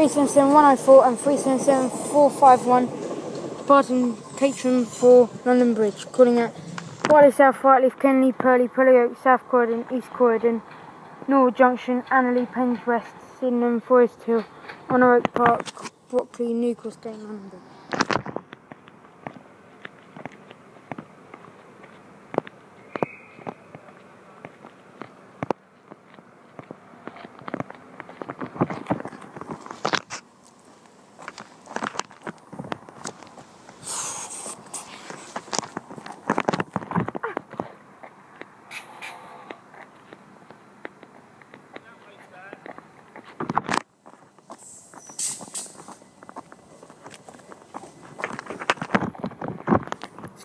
377-104 and 377-451, departing Caterham for London Bridge, calling at Wiley South, Whiteleaf, Kenley, Purley, Purley Oak, South Croydon, East Croydon, Norwood Junction, Annerley, Penge West, Sydenham, Forest Hill, Honor Oak Park, Brockley, New Cross Gate, London Bridge.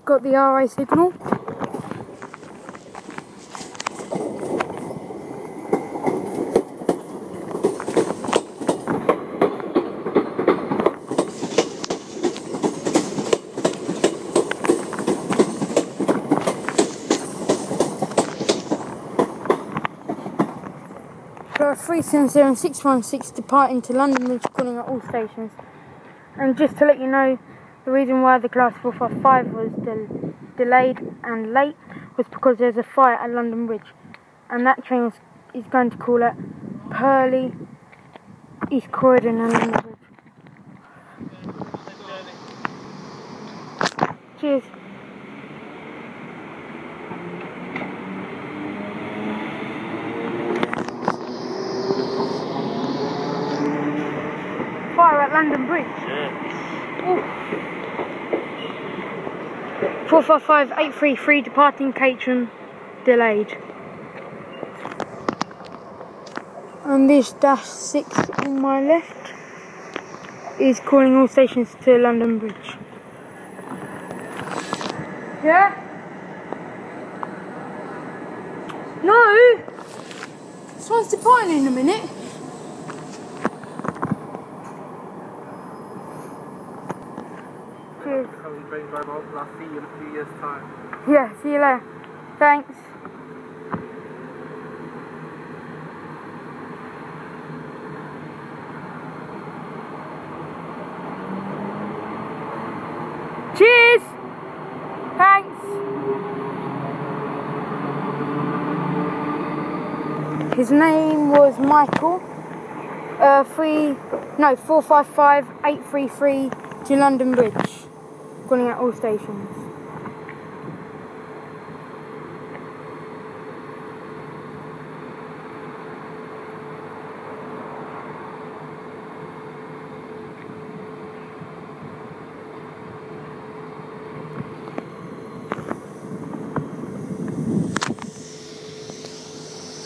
Got the RA signal. Class 377-616 departing to London Bridge, calling at all stations. And just to let you know, the reason why the class 455 was delayed and late was because there's a fire at London Bridge, and that train is going to call at Purley, East Croydon and London Bridge. Cheers. Fire at London Bridge. Yeah. Ooh. 455-833 departing Caterham, delayed. And this -6 on my left is calling all stations to London Bridge. Yeah? No! This one's departing in a minute. Cheers. I'll see you in a few years' time. Yeah, see you later. Thanks. Cheers! Thanks. His name was Michael. 455-833 to London Bridge, calling at all stations.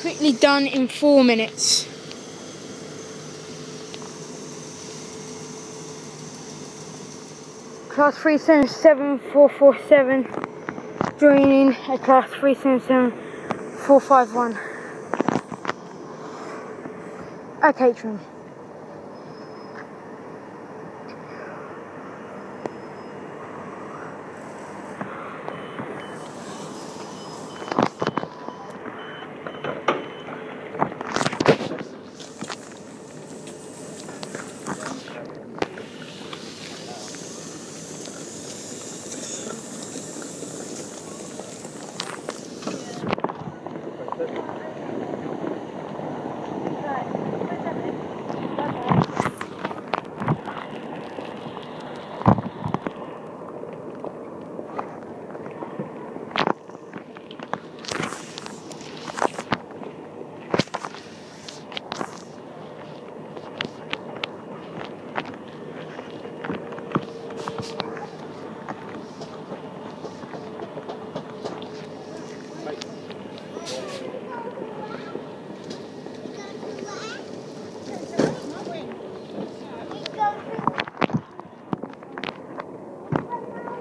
Quickly done in 4 minutes. Class 377-447 joining a class 377-451 at Caterham.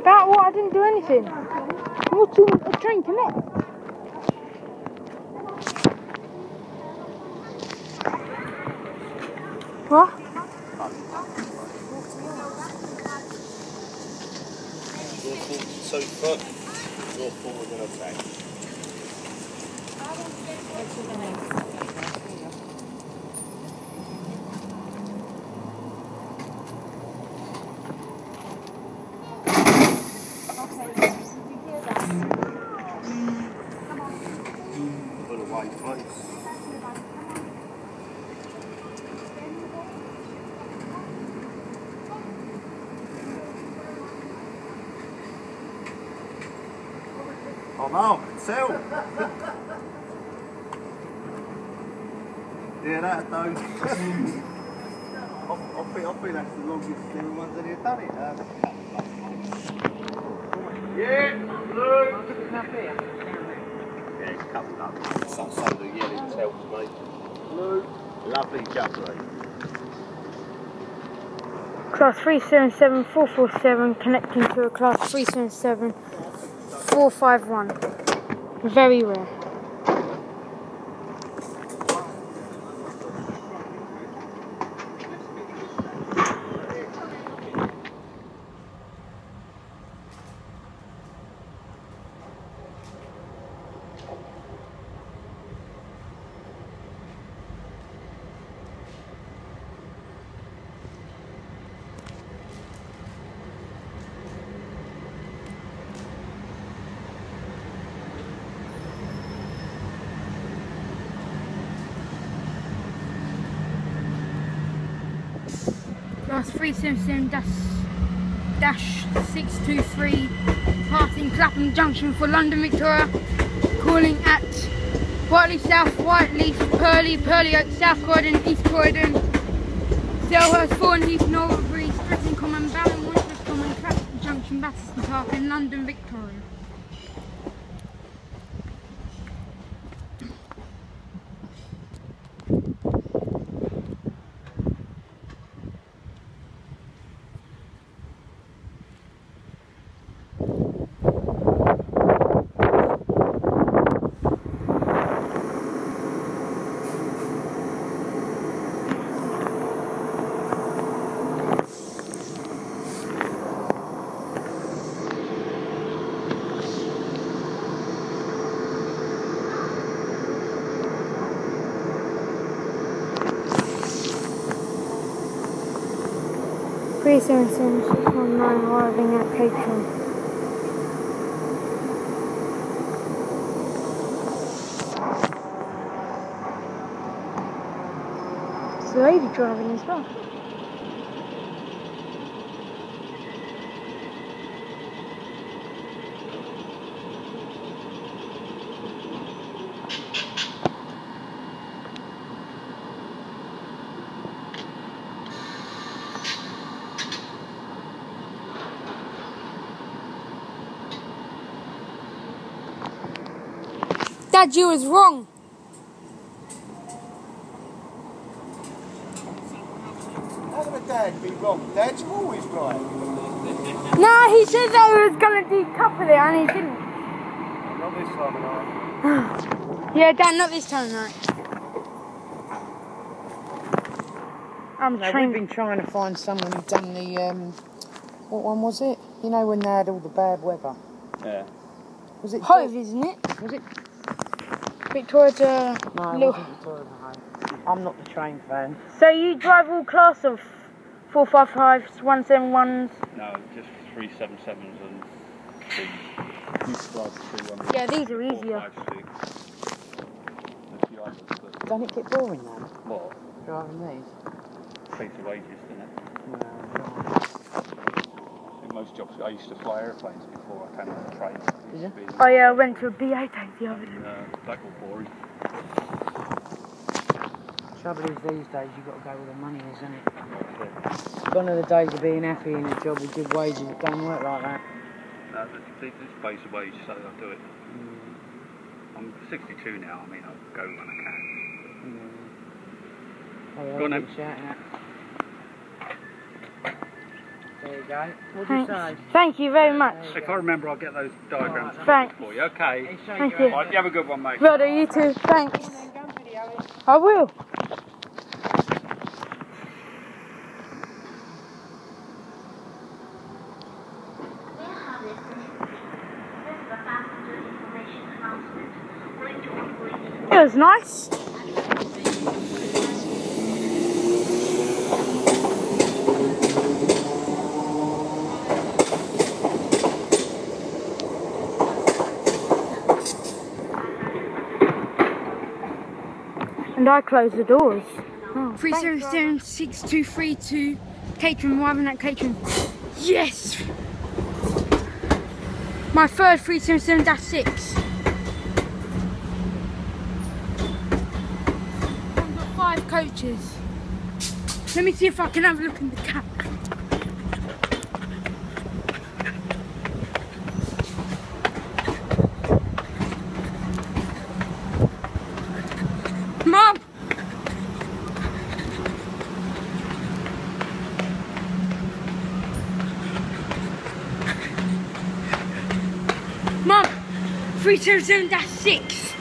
That what? I didn't do anything. I'm watching a train connect. What? So first, you're forward in a tank. Put away, please. Oh no, I can tell. Yeah, that though. I think that's the longest slim ones that you've done it. Yeah, look. Yeah, it's coupled up. So the yelling tells me. Blue. Lovely juggling. Class 377 447 connecting to a class 377 451. Very rare. Class 377-623 passing Clapham Junction for London Victoria, calling at Whiteley South, Whiteley, Purley, Purley Oak, South Croydon, East Croydon, Selhurst, Thorn Heath, Norbury, Streatham Common, Barron, Wandsworth Common, Clapham Junction, Battersea Park in London Victoria. Three 619 arriving at Caterham. It's a lady driving as well. Dad, you was wrong. How can a dad be wrong? Dad's always right. No, he said that he was going to decouple it and he didn't. Not this time of night. Yeah, Dad, not this time of night. We've been trying to find someone who'd done the, what one was it? You know when they had all the bad weather? Yeah. Was it Hove, isn't it? Was it? Victoria's No, it wasn't Victoria Hove. I'm not the train fan. So you drive all class of 455s, 171s? No, just 377s and 2. Yeah, these are easier. Don't it get boring now, What? driving these? Piece of wages, isn't it? Well, In most jobs, I used to fly airplanes before I came on the train. Did you? Oh yeah, I went to a BA day the other day. That was boring. trouble is these days you've got to go where the money is, isn't it? Gone are the days of being happy in a job with good wages. It don't work like that. No, this pays a wage, so I'll do it. I'm 62 now, I mean, I'll go when I can. Oh, Go on then. shouting at. There you go. What do you say? Thank you very much. If I remember, I'll get those diagrams Thanks. for you. Okay. Thank you. Right, you have a good one, mate. Brother, you too. Thanks. I will. It was nice. And I close the doors. Oh, 377-6232 Caterham, we're having that Caterham. Yes! My third 377-6. I've got 5 coaches. Let me see if I can have a look in the cab. Mum! Mum! 377-6.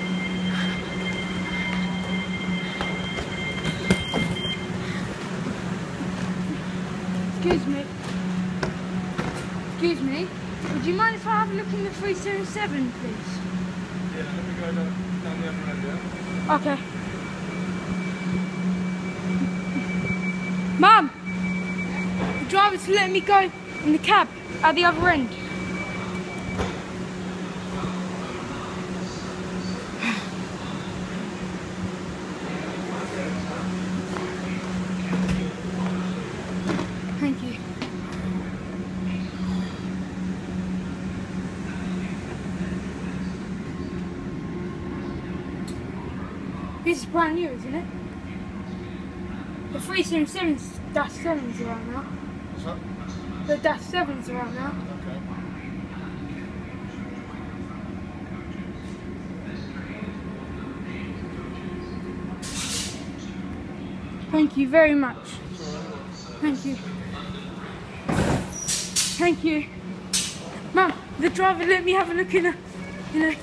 Excuse me. Excuse me. Would you mind if I have a look in the 377, please? Yeah, let me go down the other end, yeah? Okay. Mum! The driver's letting me go in the cab at the other end. Thank you. This is brand new, isn't it? The 377-7s are out now. What's that? The -7s are out now. Okay. Thank you very much. Thank you. Thank you. Mum, the driver let me have a look in a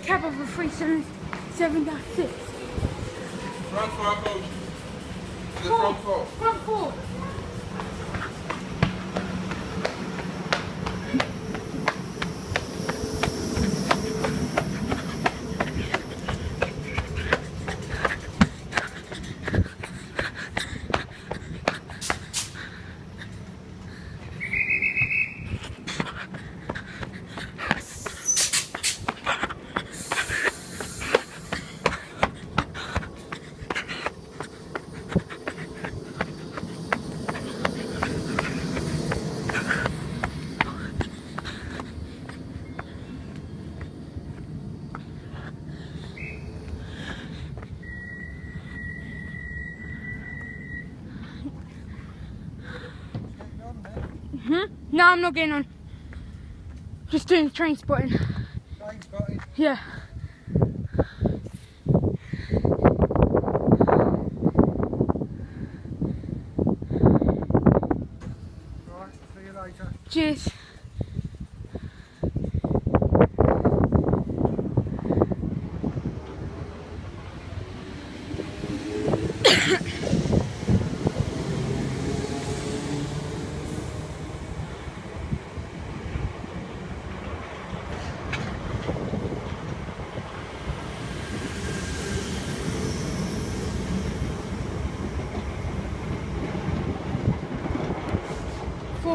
cab of a 377-6. Front 4, coach. The front 4. Front 4. No, I'm not getting on. Just doing train spotting. Train spotting? Yeah. Right, see you later. Cheers.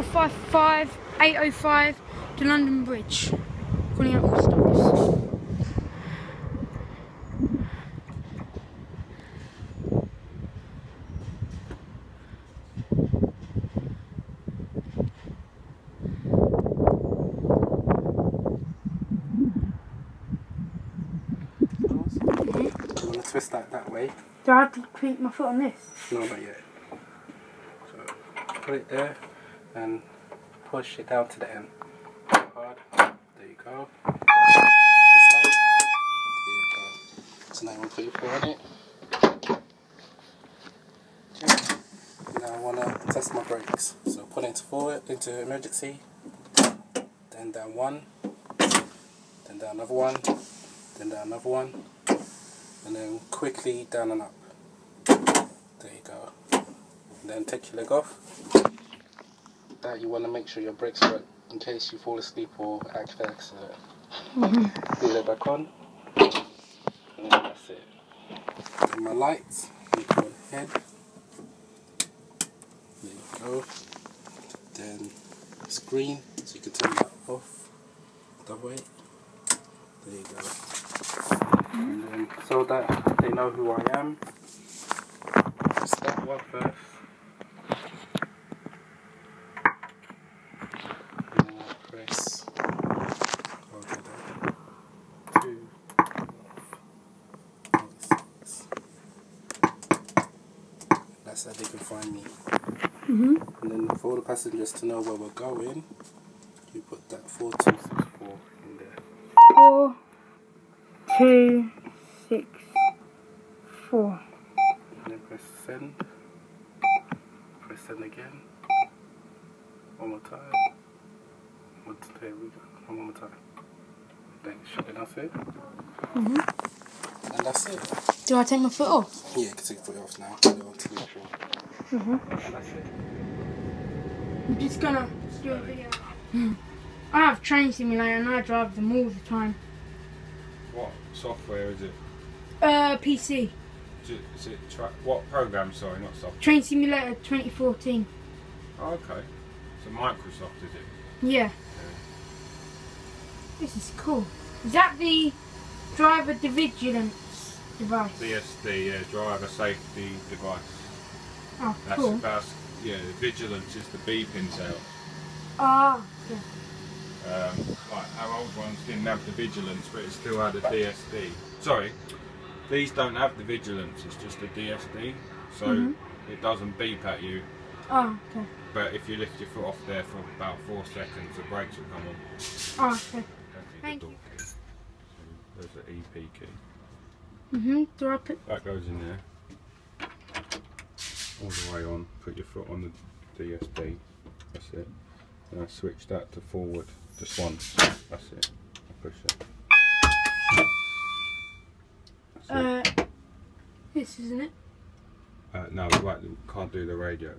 (455) 805 to London Bridge. Calling out all stops. You want to twist that way? Do I have to keep my foot on this? No, not yet. So, put it there and push it down to the end. Hard. There you go. This side. There you go. So now you want to put your foot on it. Okay. Now I want to test my brakes. So put it forward into emergency. Then down one. Then down another one. Then down another one. And then quickly down and up. There you go. And then take your leg off. That you want to make sure your brakes work in case you fall asleep or act for accident. Put your leg back on. And then that's it. And my lights, you go ahead. There you go. Then it's green, so you can turn that off that way. There you go. And then so that they know who I am, one first. And then I'll press. I'll do that. 2, 4, 6. That's how they can find me. And then for all the passengers to know where we're going, you put that 4264 in there. 4, 2, 6, 4. And then press send. Press send again. One more time. There we go. One more time. Then that's it. And that's it. Do I take my foot off? Yeah, you can take your foot off now. You don't want to make sure. And that's it. I'm just gonna do a video. I have Train Simulator and I drive them all the time. What software is it? PC. Is it what program? Sorry, not software. Train Simulator 2014. Oh, okay. So Microsoft, is it? Yeah. This is cool. Is that the driver vigilance device? DSD, yeah, driver safety device. Oh, cool. Yeah, vigilance is the beeping sound. Ah, yeah. Like our old ones didn't have the vigilance, but it still had a DSD. Sorry, these don't have the vigilance, it's just a DSD, so it doesn't beep at you. Oh, okay. But if you lift your foot off there for about 4 seconds, the brakes will come on. Oh, okay. Thank you. Key. So there's the EP key. Do I put... That goes in there. All the way on. Put your foot on the DSD. That's it. And I switch that to forward just once. That's it. I push it. That's it. This isn't it? No, we can't do the radio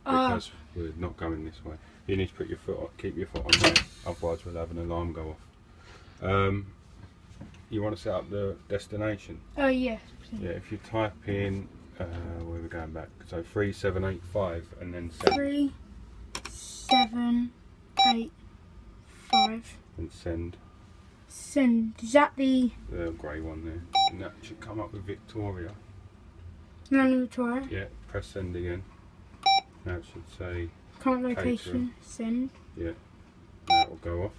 because we're not going this way. You need to put your foot on, keep your foot on there, otherwise we'll have an alarm go off. You want to set up the destination? Oh, yes. Yeah, if you type in, where we're going back, so 3785 and then send. 3, 7, 8, 5. And send. Send. Is that the Grey one there. And that should come up with Victoria. London Victoria? Yeah, press send again. Now it should say Current location. Caterham. Send. Yeah. Now it will go off.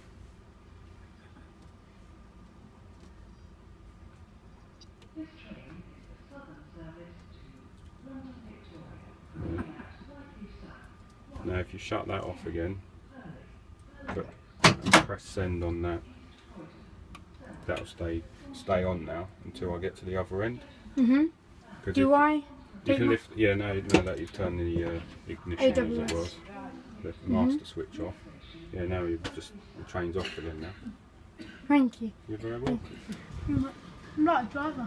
Now if you shut that off again, and press send on that, that'll stay on now until I get to the other end. Do I? You can lift, yeah, now that you've turned the ignition as it was, the master switch off. Yeah, now the train's off again now. Thank you. You're very welcome. I'm not a driver.